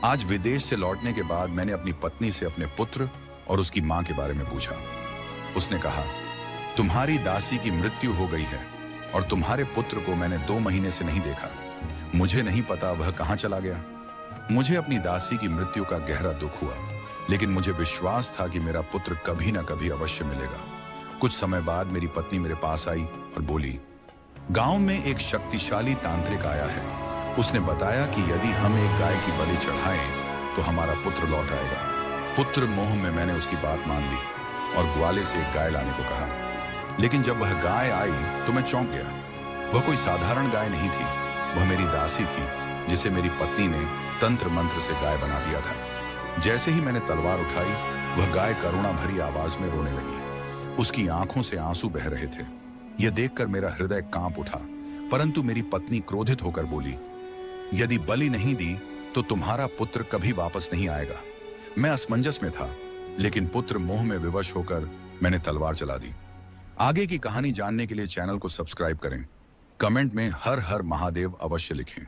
आज विदेश से लौटने के बाद मैंने अपनी पत्नी से अपने पुत्र और उसकी मां के बारे में पूछा। उसने कहा, तुम्हारी दासी की मृत्यु हो गई है और तुम्हारे पुत्र को मैंने 2 महीने से नहीं देखा। मुझे नहीं पता वह कहां चला गया। मुझे अपनी दासी की मृत्यु का गहरा दुख हुआ, लेकिन मुझे विश्वास था कि मेरा पुत्र कभी ना कभी अवश्य मिलेगा। कुछ समय बाद मेरी पत्नी मेरे पास आई और बोली, गांव में एक शक्तिशाली तांत्रिक आया है। उसने बताया कि यदि हम एक गाय की बलि चढ़ाएं तो हमारा पुत्र लौट आएगा। पुत्र मोह में मैंने उसकी बात मान ली और ग्वाले से एक गाय लाने को कहा। लेकिन जब वह गाय आई तो मैं चौंक गया। वह कोई साधारण गाय नहीं थी, वह मेरी दासी थी, जिसे मेरी पत्नी ने तंत्र मंत्र से गाय बना दिया था। जैसे ही मैंने तलवार उठाई, वह गाय करुणा भरी आवाज में रोने लगी। उसकी आंखों से आंसू बह रहे थे। यह देखकर मेरा हृदय कांप उठा, परंतु मेरी पत्नी क्रोधित होकर बोली, यदि बलि नहीं दी तो तुम्हारा पुत्र कभी वापस नहीं आएगा। मैं असमंजस में था, लेकिन पुत्र मोह में विवश होकर मैंने तलवार चला दी। आगे की कहानी जानने के लिए चैनल को सब्सक्राइब करें। कमेंट में हर हर महादेव अवश्य लिखें।